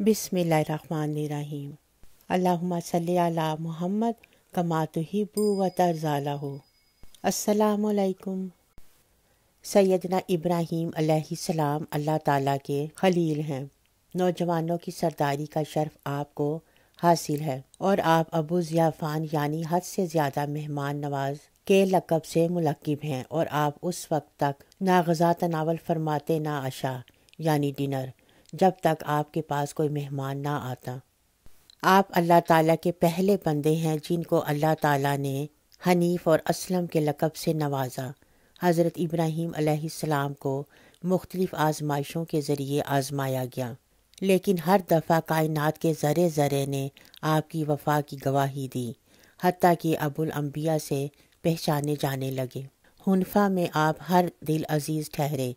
बिस्मिल्लाहिर्रहमानिर्रहीम। अल्लाहुम्मा सल्ली अला मुहम्मद कमा तुहिब्बु व तर्ज़ालहु। अस्सलामु अलैकुम। सैयदना इब्राहीम अलैहिस्सलाम अल्लाह ताला के खलील हैं। नौजवानों की सरदारी का शर्फ आपको हासिल है और आप अबू ज़ियाफ़ान यानी हद से ज़्यादा मेहमान नवाज के लक़ब से मुलक़्क़ब हैं और आप उस वक्त तक ना ग़ज़ा तनावल फरमाते ना अशा यानी डिनर, जब तक आपके पास कोई मेहमान ना आता। आप अल्लाह ताला के पहले बंदे हैं जिनको अल्लाह ताला ने हनीफ और असलम के लक़ब से नवाजा। हज़रत इब्राहीम अलैहिस्सलाम को मुख्तलिफ़ आजमाइशों के ज़रिए आजमाया गया, लेकिन हर दफ़ा कायनात के ज़रे ज़रे ने आपकी वफ़ा की गवाही दी, हत्ता कि अबुल अंबिया से पहचाने जाने लगे। हुनफा में आप हर दिल अजीज़ ठहरे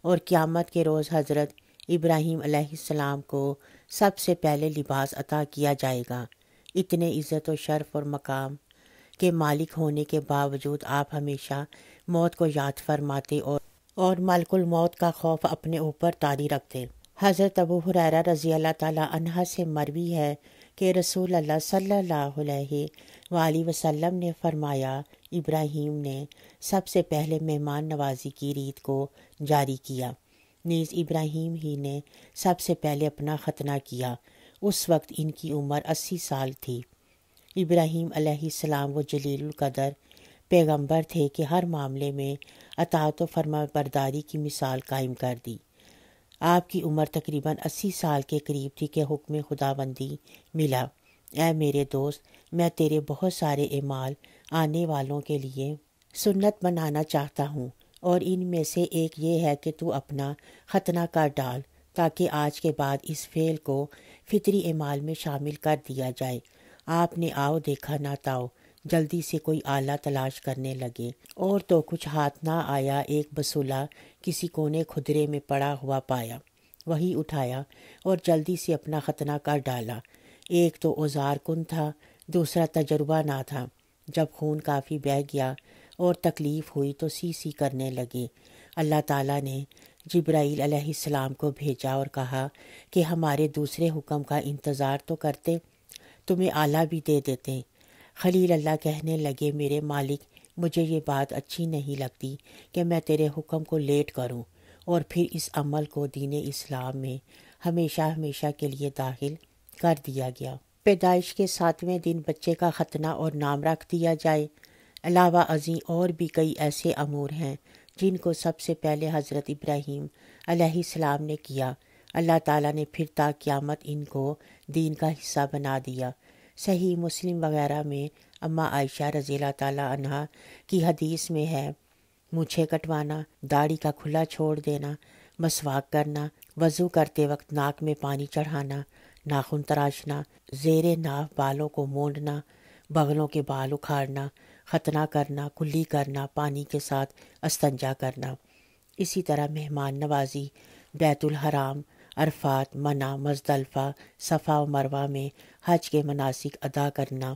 और क़यामत के रोज़ हज़रत इब्राहीम अलैहिस्सलाम को सबसे पहले लिबास अता किया जाएगा। इतने इज़्ज़त और शर्फ़ और मकाम के मालिक होने के बावजूद आप हमेशा मौत को याद फरमाते और मलकुल मौत का खौफ अपने ऊपर तारी रखते। हज़रत अबू हुरैरा रज़ी अल्लाह ताला अन्हा से मरवी है कि रसूल अल्लाह सल्लल्लाहु अलैहि वसल्लम ने फरमाया, इब्राहीम ने सबसे पहले मेहमान नवाजी की रीत को जारी किया। नीज़ इब्राहीम ही ने सबसे पहले अपना खतना किया। उस वक्त इनकी उम्र 80 साल थी। इब्राहीम अलैहिस्सलाम वो जलीलुल कदर पैगंबर थे कि हर मामले में अताअत व फरमाबरदारी की मिसाल कायम कर दी। आपकी उम्र तकरीबन 80 साल के करीब थी कि हुक्म खुदाबंदी मिला, ऐ मेरे दोस्त, मैं तेरे बहुत सारे एमाल आने वालों के लिए सुन्नत बनाना चाहता हूँ और इनमें से एक ये है कि तू अपना खतना कर डाल ताकि आज के बाद इस फेल को फितरी एमाल में शामिल कर दिया जाए। आपने आओ देखा ना ताओ जल्दी से कोई आला तलाश करने लगे और तो कुछ हाथ ना आया, एक बसूला किसी कोने खुदरे में पड़ा हुआ पाया, वही उठाया और जल्दी से अपना खतना कर डाला। एक तो औजार कुन था, दूसरा तजुर्बा ना था। जब खून काफ़ी बह गया और तकलीफ़ हुई तो सी करने लगे। अल्लाह ताला ने जिब्राईल अलैहिस्सलाम को भेजा और कहा कि हमारे दूसरे हुक्म का इंतज़ार तो करते, तुम्हें आला भी दे देते। खलील अल्लाह कहने लगे, मेरे मालिक, मुझे ये बात अच्छी नहीं लगती कि मैं तेरे हुक्म को लेट करूं। और फिर इस अमल को दीन इस्लाम में हमेशा हमेशा के लिए दाखिल कर दिया गया। पैदाइश के 7वें दिन बच्चे का खतना और नाम रख दिया जाए। अलावा अज़ीं और भी कई ऐसे अमूर हैं जिनको सबसे पहले हज़रत इब्राहीम अलैहिस्सलाम ने किया। अल्लाह ताला ने फिर ता क़यामत इनको दीन का हिस्सा बना दिया। सही मुस्लिम वगैरह में अम्मा आयशा रज़ी अल्लाह ताला अन्हा की हदीस में है, मूछें कटवाना, दाढ़ी का खुला छोड़ देना, मसवाक करना, वज़ू करते वक्त नाक में पानी चढ़ाना, नाखून तराशना, ज़ेरे नाफ बालों को मोड़ना, बगलों के बाल उखाड़ना, खतना करना, कुल्ली करना, पानी के साथ अस्तंजा करना। इसी तरह मेहमान नवाजी, बैतुल हराम, अरफात, मना, मज़दलफ़ा, सफ़ा व मरवा में हज के मनासिक अदा करना,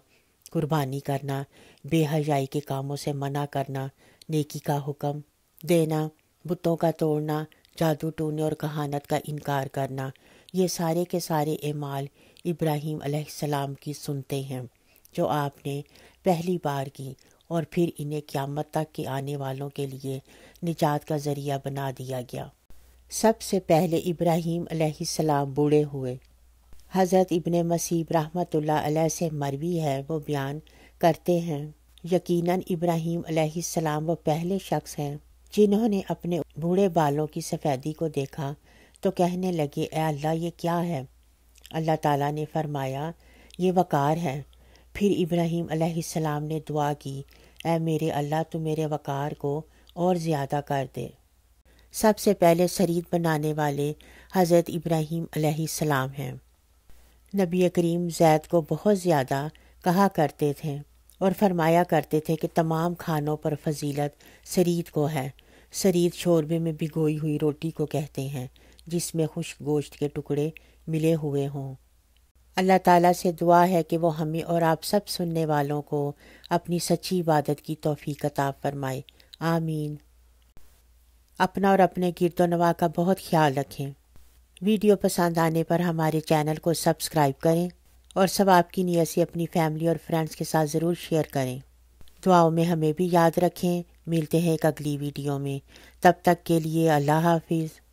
कुर्बानी करना, बेहयाई के कामों से मना करना, नेकी का हुक्म देना, बुतों का तोड़ना, जादू टूने और कहानत का इनकार करना, ये सारे के सारे एमाल इब्राहीम अलैहिस्सलाम की सुनते हैं जो आपने पहली बार की और फिर इन्हें क़यामत तक के आने वालों के लिए निजात का ज़रिया बना दिया गया। सबसे पहले इब्राहीम अलैहिस्सलाम बूढ़े हुए। हज़रत इब्ने मसीह रहमतुल्लाह अलैह से मरवी है, वो बयान करते हैं, यकीनन इब्राहीम अलैहिस्सलाम वो पहले शख्स हैं जिन्होंने अपने बूढ़े बालों की सफ़ेदी को देखा तो कहने लगे, ए अल्लाह, ये क्या है? अल्लाह ताला ने फरमाया, ये वक़ार है। फिर इब्राहीम अलैहिस्सलाम ने दुआ की, ऐ मेरे अल्लाह, तू मेरे वक़ार को और ज़्यादा कर दे। सबसे पहले शरीत बनाने वाले हज़रत इब्राहीम अलैहिस्सलाम हैं। नबी करीम ज़ैद को बहुत ज़्यादा कहा करते थे और फरमाया करते थे कि तमाम खानों पर फजीलत शरीत को है। शरीत शोरबे में भिगोई हुई रोटी को कहते हैं जिसमें खुश्क गोश्त के टुकड़े मिले हुए हों। अल्लाह ताला से दुआ है कि वो हमें और आप सब सुनने वालों को अपनी सच्ची इबादत की तौफीक अता फरमाए। आमीन। अपना और अपने गिरदोनवा का बहुत ख्याल रखें। ویڈیو پسند آنے پر ہمارے چینل کو سبسکرائب کریں اور ثواب کی نیت سے اپنی فیملی اور فرینڈز کے ساتھ ضرور شیئر کریں۔ دعاؤں میں ہمیں بھی یاد رکھیں۔ ملتے ہیں ایک اگلی ویڈیو میں، تب تک کے لیے اللہ حافظ۔